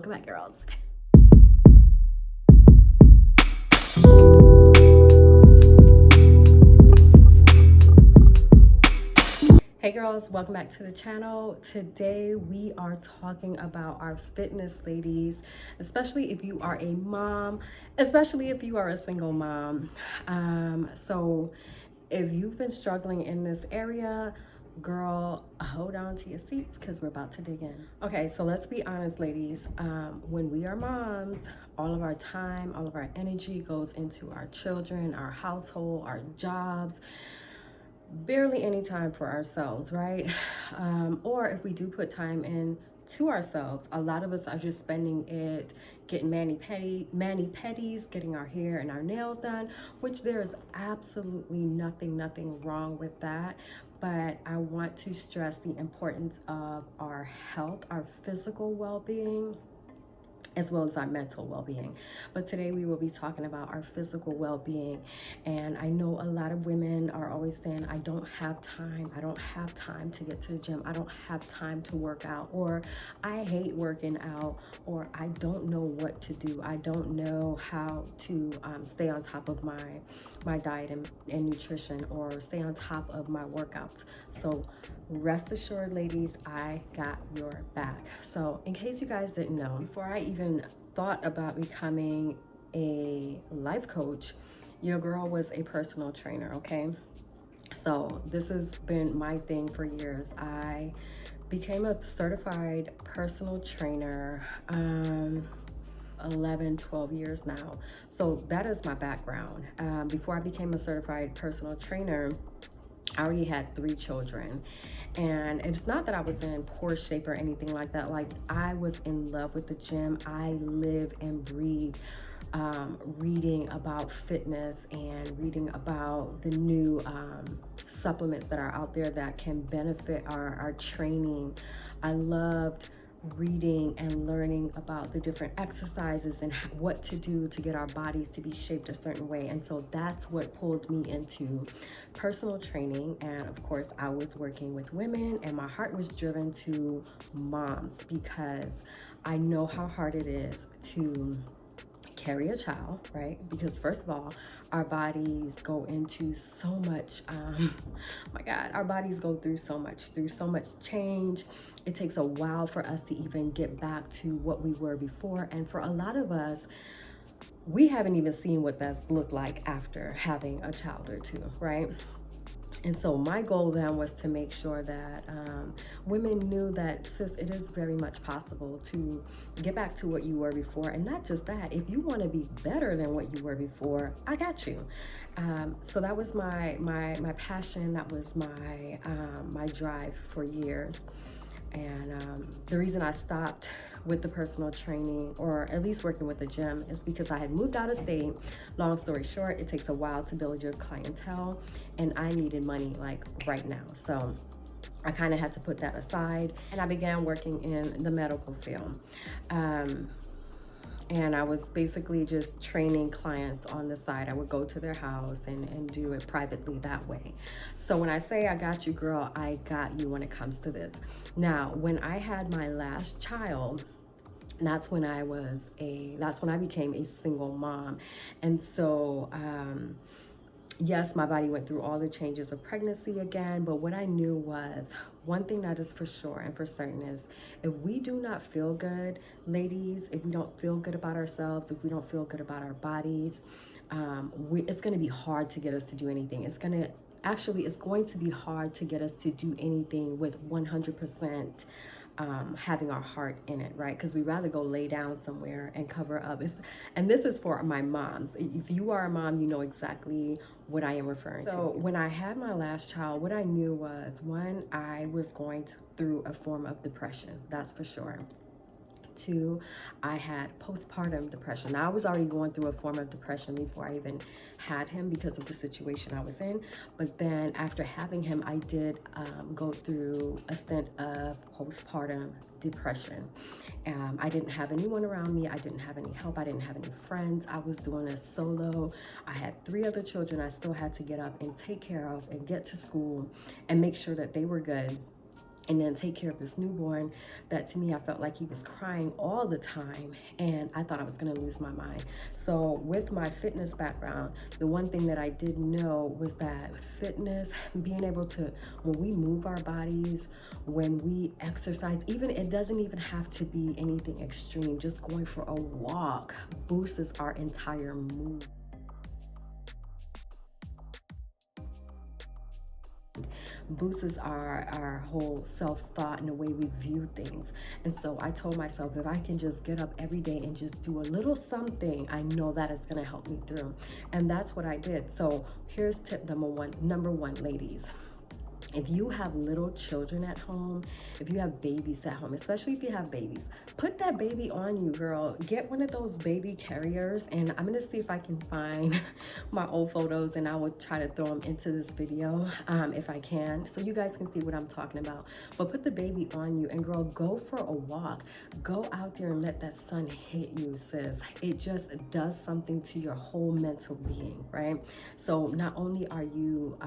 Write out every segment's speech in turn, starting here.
Welcome back, girls. Hey girls, welcome back to the channel. Today we are talking about our fitness, ladies, especially if you are a mom, especially if you are a single mom. So if you've been struggling in this area, girl, hold on to your seats because we're about to dig in. Okay, so let's be honest, ladies. When we are moms, all of our time, all of our energy goes into our children, our household, our jobs. Barely any time for ourselves, right? Or if we do put time in to ourselves, a lot of us are just spending it getting mani-pedis, getting our hair and our nails done, which there is absolutely nothing wrong with that. But I want to stress the importance of our health, our physical well-being, as well as our mental well-being. But today we will be talking about our physical well-being. And I know a lot of women are always saying, I don't have time to get to the gym, I don't have time to work out, or I hate working out, or I don't know what to do, I don't know how to stay on top of my diet and nutrition, or stay on top of my workouts. So rest assured, ladies, I got your back. So in case you guys didn't know, before I even thought about becoming a life coach, your girl was a personal trainer, okay? So this has been my thing for years. I became a certified personal trainer 11-12 years now. So that is my background. Before I became a certified personal trainer, I already had 3 children. And it's not that I was in poor shape or anything like that. Like, I was in love with the gym. I live and breathe reading about fitness and reading about the new supplements that are out there that can benefit our training. I loved reading and learning about the different exercises and what to do to get our bodies to be shaped a certain way. And so that's what pulled me into personal training. And of course, I was working with women, and my heart was driven to moms because I know how hard it is to carry a child, right? Because first of all, our bodies go into so much, my God, our bodies go through so much change. It takes a while for us to even get back to what we were before. And for a lot of us, we haven't even seen what that's looked like after having a child or 2, right? And so my goal then was to make sure that women knew that, sis, it is very much possible to get back to what you were before. And not just that, if you want to be better than what you were before, I got you. So that was my passion. That was my drive for years. And the reason I stopped with the personal training, or at least working with the gym, is because I had moved out of state. Long story short, it takes a while to build your clientele, and I needed money like right now. So I kind of had to put that aside, and I began working in the medical field. And I was basically just training clients on the side. I would go to their house and do it privately that way. So when I say I got you, girl, I got you when it comes to this. Now, when I had my last child, that's when I became a single mom. And so, yes, my body went through all the changes of pregnancy again, but what I knew was, one thing that is for sure and for certain is, if we do not feel good, ladies, if we don't feel good about ourselves, if we don't feel good about our bodies, it's going to be hard to get us to do anything. It's going to be hard to get us to do anything with 100% having our heart in it, right? Because we rather go lay down somewhere and cover up. And this is for my moms. If you are a mom, you know exactly what I am referring to. So when I had my last child, what I knew was, one, I was going through a form of depression, that's for sure. 2, I had postpartum depression. Now, I was already going through a form of depression before I even had him because of the situation I was in. But then after having him, I did go through a stint of postpartum depression. I didn't have anyone around me. I didn't have any help. I didn't have any friends. I was doing this solo. I had 3 other children I still had to get up and take care of and get to school and make sure that they were good. and then take care of this newborn that, to me, I felt like he was crying all the time, and I thought I was going to lose my mind. So with my fitness background, the one thing that I did know was that fitness, being able to, when we move our bodies, when we exercise, even, it doesn't even have to be anything extreme, just going for a walk boosts our entire mood, boosts our whole self-thought and the way we view things. And so I told myself, if I can just get up every day and just do a little something, I know that is going to help me through. And that's what I did. So here's tip number one, ladies. If you have little children at home, if you have babies at home, especially if you have babies, put that baby on you, girl. Get one of those baby carriers, and I'm gonna see if I can find my old photos, and I will try to throw them into this video if I can, so you guys can see what I'm talking about. But put the baby on you, and girl, go for a walk. Go out there and let that sun hit you, sis. It just does something to your whole mental being, right? So not only are you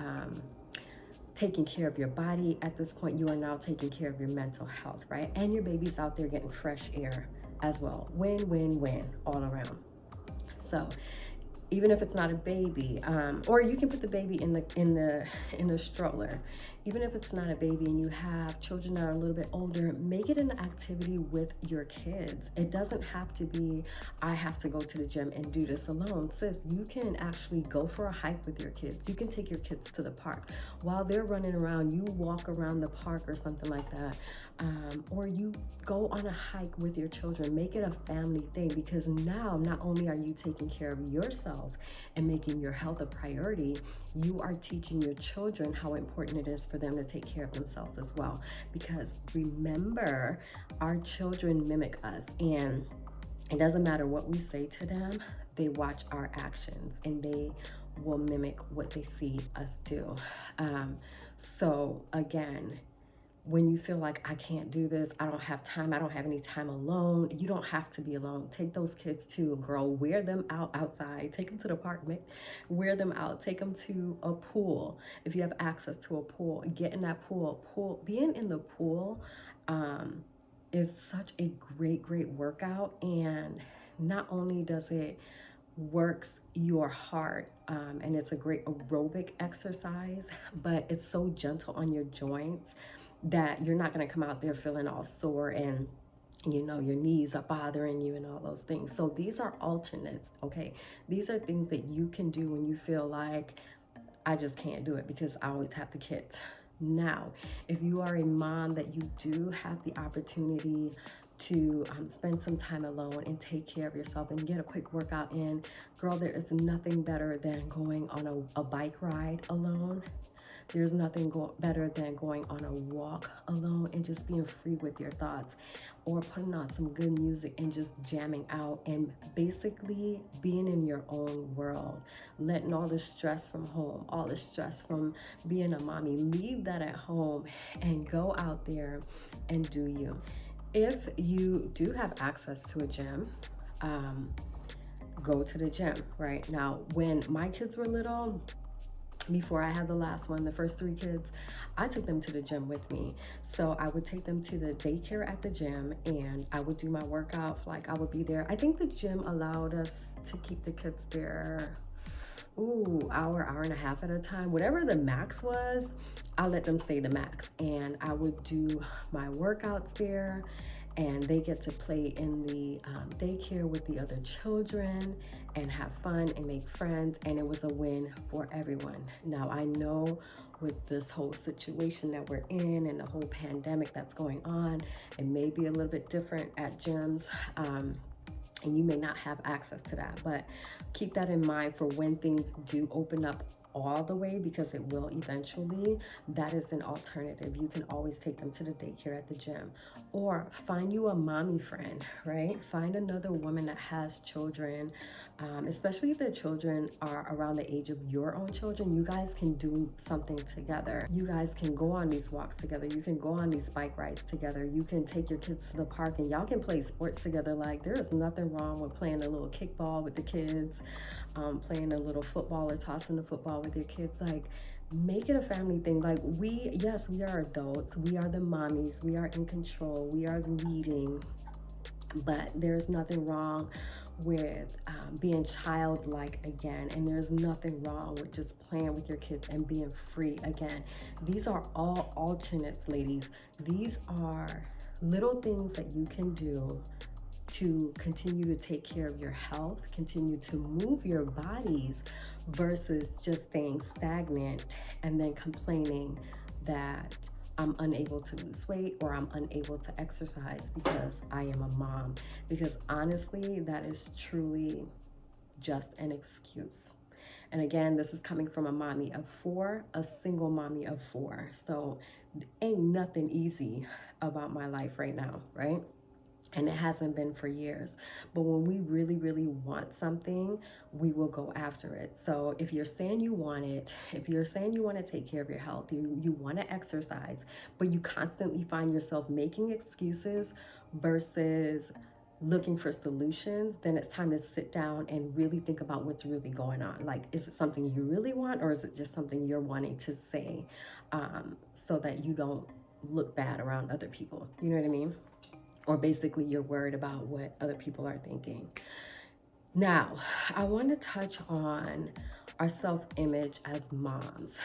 taking care of your body, at this point you are now taking care of your mental health, right? And your baby's out there getting fresh air as well. Win, win, win all around. So even if it's not a baby, or you can put the baby in the stroller. Even if it's not a baby and you have children that are a little bit older, make it an activity with your kids. It doesn't have to be, I have to go to the gym and do this alone. Sis, you can actually go for a hike with your kids. You can take your kids to the park. While they're running around, you walk around the park or something like that. Or you go on a hike with your children. Make it a family thing, because now not only are you taking care of yourself and making your health a priority, you are teaching your children how important it is for them to take care of themselves as well. Because remember, our children mimic us, and it doesn't matter what we say to them, they watch our actions and they will mimic what they see us do. So again, when you feel like, I can't do this, I don't have time, I don't have any time alone, you don't have to be alone. Take those kids too, girl. Wear them outside. Take them to the park, wear them out. Take them to a pool. If you have access to a pool, get in that pool. Being in the pool is such a great workout. And not only does it works your heart, and it's a great aerobic exercise, but it's so gentle on your joints that you're not going to come out there feeling all sore and your knees are bothering you and all those things. So these are alternates, okay? These are things that you can do when you feel like, I just can't do it because I always have the kids. Now, if you are a mom that you do have the opportunity to spend some time alone and take care of yourself and get a quick workout in, girl, there is nothing better than going on a bike ride alone. There's nothing better than going on a walk alone and just being free with your thoughts, or putting on some good music and just jamming out and basically being in your own world, letting all the stress from home, all the stress from being a mommy, leave that at home and go out there and do you. If you do have access to a gym, go to the gym. Right now, when my kids were little, before I had the last one, the first 3 kids, I took them to the gym with me. So I would take them to the daycare at the gym, and I would do my workout. Like, I would be there. I think the gym allowed us to keep the kids there, hour and a half at a time. Whatever the max was, I'll let them stay the max. And I would do my workouts there, and they get to play in the daycare with the other children and have fun and make friends, and it was a win for everyone. Now, I know with this whole situation that we're in and the whole pandemic that's going on, it may be a little bit different at gyms, and you may not have access to that, but keep that in mind for when things do open up all the way, because it will eventually. That is an alternative. You can always take them to the daycare at the gym, or find you a mommy friend, right? Find another woman that has children, especially if their children are around the age of your own children. You guys can do something together. You guys can go on these walks together. You can go on these bike rides together. You can take your kids to the park and y'all can play sports together. Like, there is nothing wrong with playing a little kickball with the kids, playing a little football or tossing the football with your kids. Like, make it a family thing. Like yes, we are adults. We are the mommies. We are in control. We are leading. But there's nothing wrong with being childlike again, and there's nothing wrong with just playing with your kids and being free again. These are all alternates, ladies. These are little things that you can do to continue to take care of your health, continue to move your bodies, versus just staying stagnant and then complaining that I'm unable to lose weight or I'm unable to exercise because I am a mom. Because honestly, that is truly just an excuse. And again, this is coming from a mommy of 4, a single mommy of 4. So ain't nothing easy about my life right now, right? And it hasn't been for years. But when we really, really want something, we will go after it. So if you're saying you want it, if you're saying you want to take care of your health, you want to exercise, but you constantly find yourself making excuses versus looking for solutions, then it's time to sit down and really think about what's really going on. Like, is it something you really want, or is it just something you're wanting to say so that you don't look bad around other people? You know what I mean? Or basically you're worried about what other people are thinking. Now, I want to touch on our self-image as moms.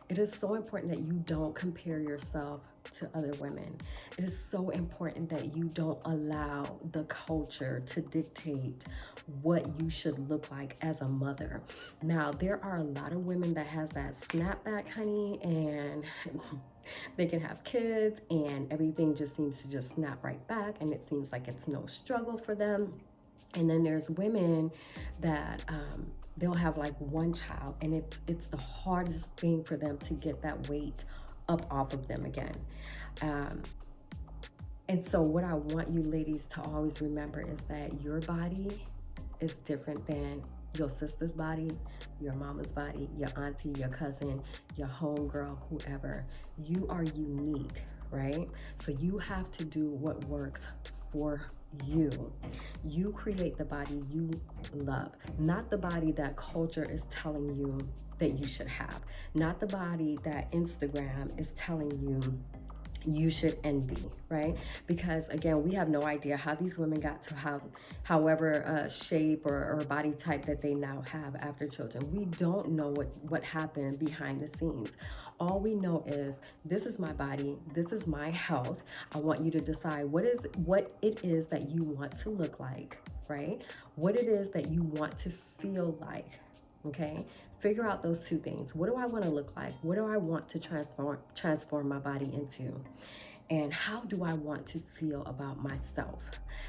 It is so important that you don't compare yourself to other women. It is so important that you don't allow the culture to dictate what you should look like as a mother. Now, there are a lot of women that has that snapback, honey, and they can have kids and everything just seems to just snap right back, and it seems like it's no struggle for them. And then there's women that they'll have like one child, and it's the hardest thing for them to get that weight up off of them again. And so what I want you ladies to always remember is that your body is different than your sister's body, your mama's body, your auntie, your cousin, your homegirl, whoever. You are unique, right? So you have to do what works for you. You create the body you love, not the body that culture is telling you that you should have, not the body that Instagram is telling you you should envy, right? Because again, we have no idea how these women got to have however shape or body type that they now have after children. We don't know what happened behind the scenes. All we know is this is my body, this is my health. I want you to decide what it is that you want to look like, right? What it is that you want to feel like. Okay, figure out those two things. What do I want to look like? What do I want to transform my body into? And how do I want to feel about myself?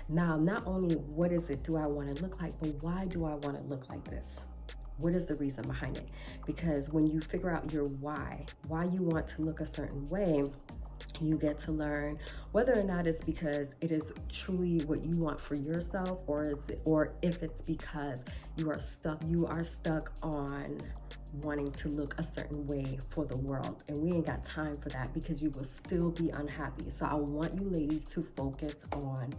Now, not only what is it do I want to look like, but why do I want to look like this? What is the reason behind it? Because when you figure out your why you want to look a certain way, you get to learn whether or not it's because it is truly what you want for yourself, or if it's because you are stuck on wanting to look a certain way for the world. And we ain't got time for that, because you will still be unhappy. So I want you ladies to focus on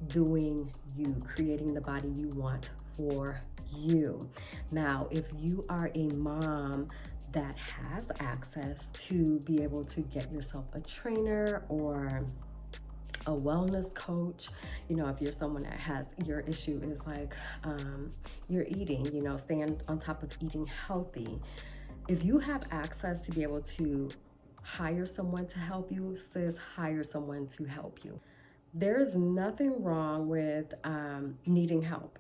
doing you, creating the body you want for you. Now, if you are a mom that has access to be able to get yourself a trainer or a wellness coach, if you're someone that has, your issue is like you're eating, staying on top of eating healthy. If you have access to be able to hire someone to help you, sis, hire someone to help you. There's nothing wrong with needing help.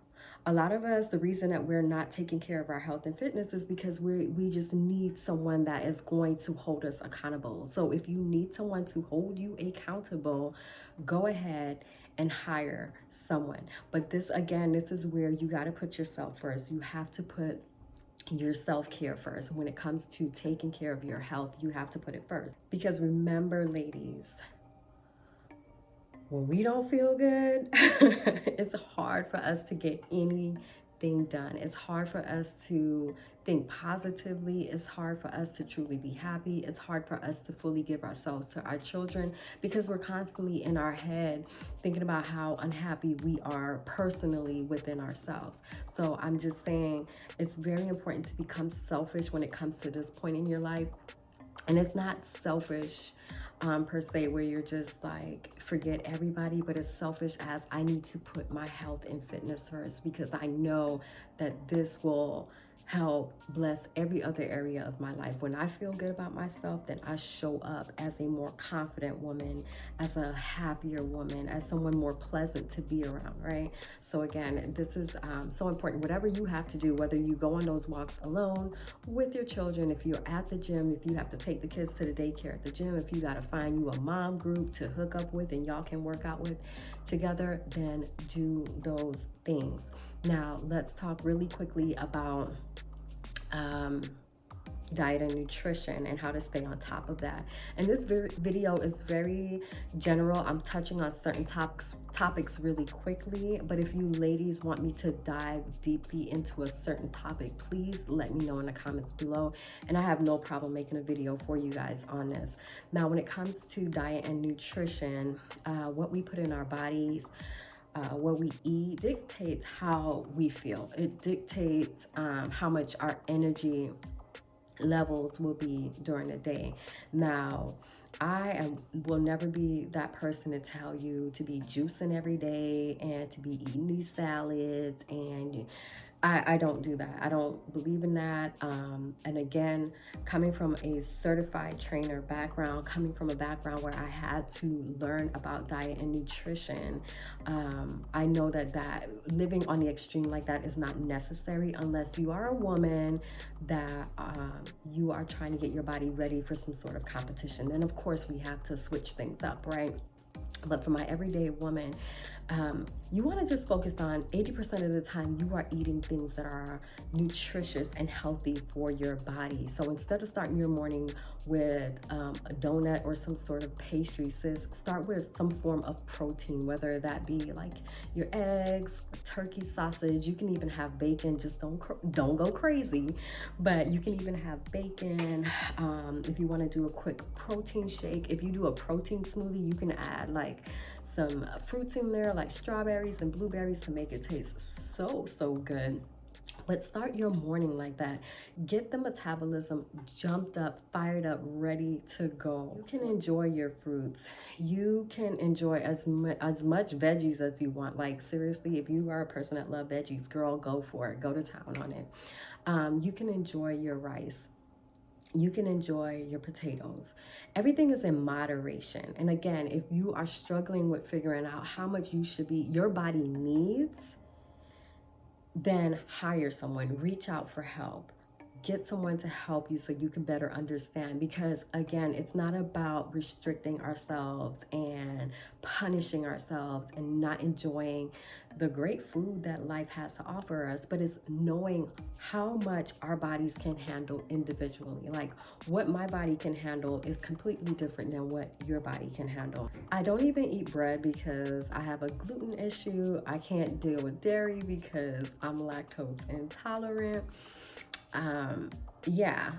A lot of us, the reason that we're not taking care of our health and fitness is because we just need someone that is going to hold us accountable. So if you need someone to hold you accountable, go ahead and hire someone. But this is where you got to put yourself first. You have to put your self-care first. When it comes to taking care of your health, you have to put it first. Because remember, ladies, when we don't feel good, it's hard for us to get anything thing done. It's hard for us to think positively. It's hard for us to truly be happy. It's hard for us to fully give ourselves to our children because we're constantly in our head thinking about how unhappy we are personally within ourselves. So I'm just saying it's very important to become selfish when it comes to this point in your life. And it's not selfish per se where you're just like forget everybody, but it's selfish as I need to put my health and fitness first because I know that this will help bless every other area of my life. When I feel good about myself, then I show up as a more confident woman, as a happier woman, as someone more pleasant to be around, right? So again, this is so important. Whatever you have to do, whether you go on those walks alone, with your children, if you're at the gym, if you have to take the kids to the daycare at the gym, if you got to find you a mom group to hook up with and y'all can work out with together, then do those things. Now, let's talk really quickly about diet and nutrition and how to stay on top of that. And this video is very general. I'm touching on certain topics really quickly, but if you ladies want me to dive deeply into a certain topic, please let me know in the comments below, and I have no problem making a video for you guys on this. Now, when it comes to diet and nutrition, what we put in our bodies, what we eat dictates how we feel. It dictates how much our energy levels will be during the day. Now, will never be that person to tell you to be juicing every day and to be eating these salads, and I don't do that. I don't believe in that. And again, coming from a certified trainer background, coming from a background where I had to learn about diet and nutrition, I know that living on the extreme like that is not necessary unless you are a woman that you are trying to get your body ready for some sort of competition. And of course, we have to switch things up, right? But for my everyday woman, you want to just focus on 80% of the time you are eating things that are nutritious and healthy for your body. So instead of starting your morning with a donut or some sort of pastry, sis, start with some form of protein, whether that be like your eggs, turkey sausage. You can even have bacon. Just don't go crazy, but you can even have bacon. If you want to do a quick protein shake, if you do a protein smoothie, you can add like some fruits in there like strawberries and blueberries to make it taste so good. But start your morning like that. Get the metabolism jumped up, fired up, ready to go. You can enjoy your fruits. You can enjoy as much veggies as you want. Like seriously, if you are a person that loves veggies, girl, go for it. Go to town on it. You can enjoy your rice. You can enjoy your potatoes. Everything is in moderation. And again, if you are struggling with figuring out how much your body needs, then hire someone, reach out for help. Get someone to help you so you can better understand, because again, it's not about restricting ourselves and punishing ourselves and not enjoying the great food that life has to offer us, but it's knowing how much our bodies can handle individually. Like what my body can handle is completely different than what your body can handle. I don't even eat bread because I have a gluten issue. I can't deal with dairy because I'm lactose intolerant. Yeah.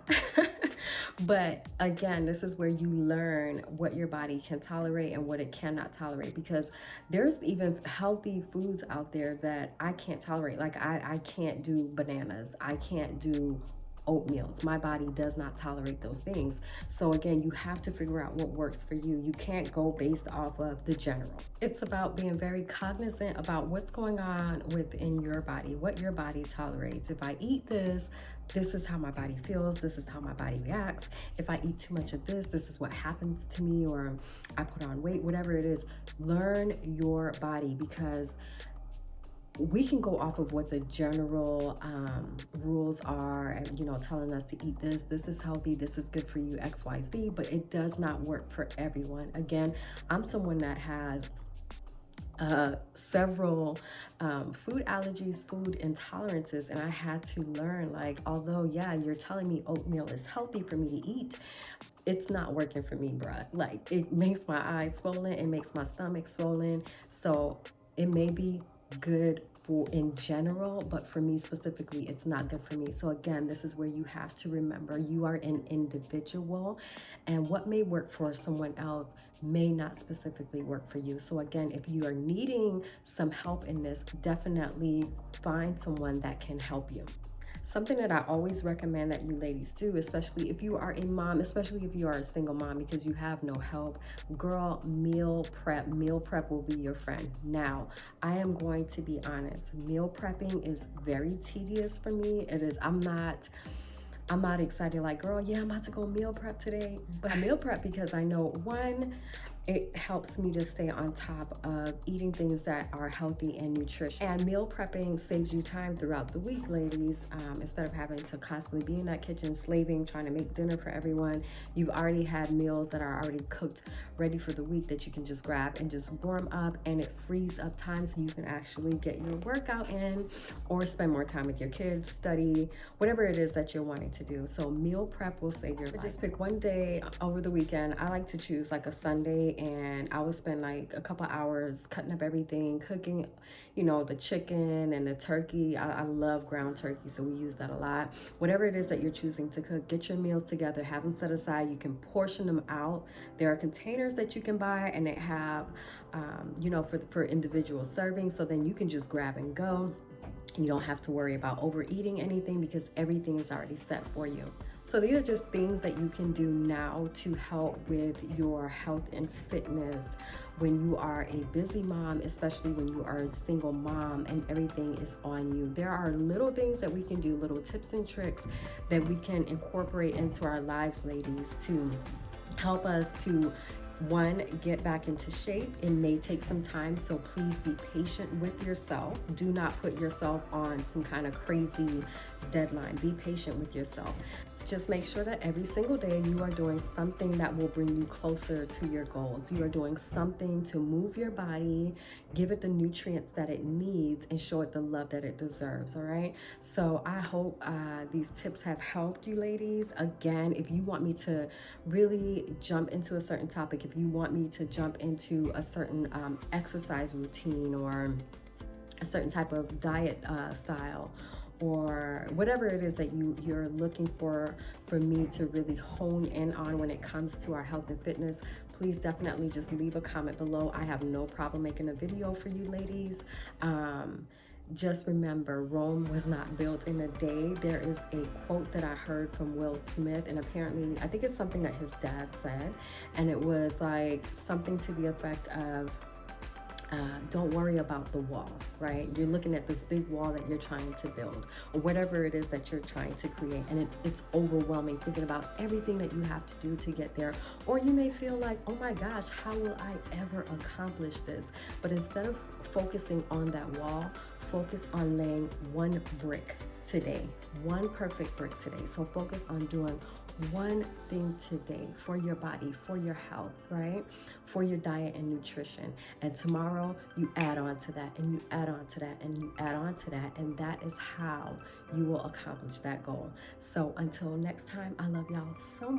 But again, this is where you learn what your body can tolerate and what it cannot tolerate, because there's even healthy foods out there that I can't tolerate. Like I can't do bananas. I can't do oatmeals. My body does not tolerate those things. So again, you have to figure out what works for you. You can't go based off of the general. It's about being very cognizant about what's going on within your body, what your body tolerates. If I eat this, this is how my body feels. This is how my body reacts. If I eat too much of this, this is what happens to me, or I put on weight, whatever it is. Learn your body, because we can go off of what the general rules are, and telling us to eat this is healthy, this is good for you, XYZ, but it does not work for everyone. Again, I'm someone that has several food allergies, food intolerances, and I had to learn, like, although yeah, you're telling me oatmeal is healthy for me to eat, it's not working for me, bruh. Like, it makes my eyes swollen, it makes my stomach swollen. So it may be good for in general, but for me specifically, it's not good for me. So again, this is where you have to remember you are an individual, and what may work for someone else may not specifically work for you. So again, if you are needing some help in this, definitely find someone that can help you. Something that I always recommend that you ladies do, especially if you are a mom, especially if you are a single mom because you have no help, girl, meal prep. Meal prep will be your friend. Now, I am going to be honest, meal prepping is very tedious for me. It is, I'm not excited like, girl, yeah, I'm about to go meal prep today. But I meal prep because I know, one, it helps me to stay on top of eating things that are healthy and nutritious. And meal prepping saves you time throughout the week, ladies. Instead of having to constantly be in that kitchen slaving, trying to make dinner for everyone, you've already had meals that are already cooked, ready for the week that you can just grab and just warm up, and it frees up time so you can actually get your workout in or spend more time with your kids, study, whatever it is that you're wanting to do. So meal prep will save your life. Just pick one day over the weekend. I like to choose like a Sunday, and I would spend like a couple hours cutting up everything, cooking, you know, the chicken and the turkey. I love ground turkey, so we use that a lot. Whatever it is that you're choosing to cook, get your meals together, have them set aside. You can portion them out. There are containers that you can buy, and they have, you know, for individual serving. So then you can just grab and go. You don't have to worry about overeating anything because everything is already set for you. So these are just things that you can do now to help with your health and fitness when you are a busy mom, especially when you are a single mom and everything is on you. There are little things that we can do, little tips and tricks that we can incorporate into our lives, ladies, to help us to, one, get back into shape. It may take some time, so please be patient with yourself. Do not put yourself on some kind of crazy deadline. Be patient with yourself. Just make sure that every single day you are doing something that will bring you closer to your goals. You are doing something to move your body, give it the nutrients that it needs, and show it the love that it deserves, all right? So I hope these tips have helped you, ladies. Again, if you want me to really jump into a certain topic, if you want me to jump into a certain exercise routine or a certain type of diet style, or whatever it is that you're looking for me to really hone in on when it comes to our health and fitness, please definitely just leave a comment below. I have no problem making a video for you, ladies. Just remember, Rome was not built in a day. There is a quote that I heard from Will Smith, and apparently I think it's something that his dad said, and it was like something to the effect of, don't worry about the wall, right? You're looking at this big wall that you're trying to build, or whatever it is that you're trying to create, and it's overwhelming, thinking about everything that you have to do to get there. Or you may feel like, oh my gosh, how will I ever accomplish this? But instead of focusing on that wall, focus on laying one brick today, one perfect brick today. So focus on doing one thing today for your body, for your health, right? For your diet and nutrition. And tomorrow you add on to that, and you add on to that, and you add on to that. And that is how you will accomplish that goal. So until next time, I love y'all so much.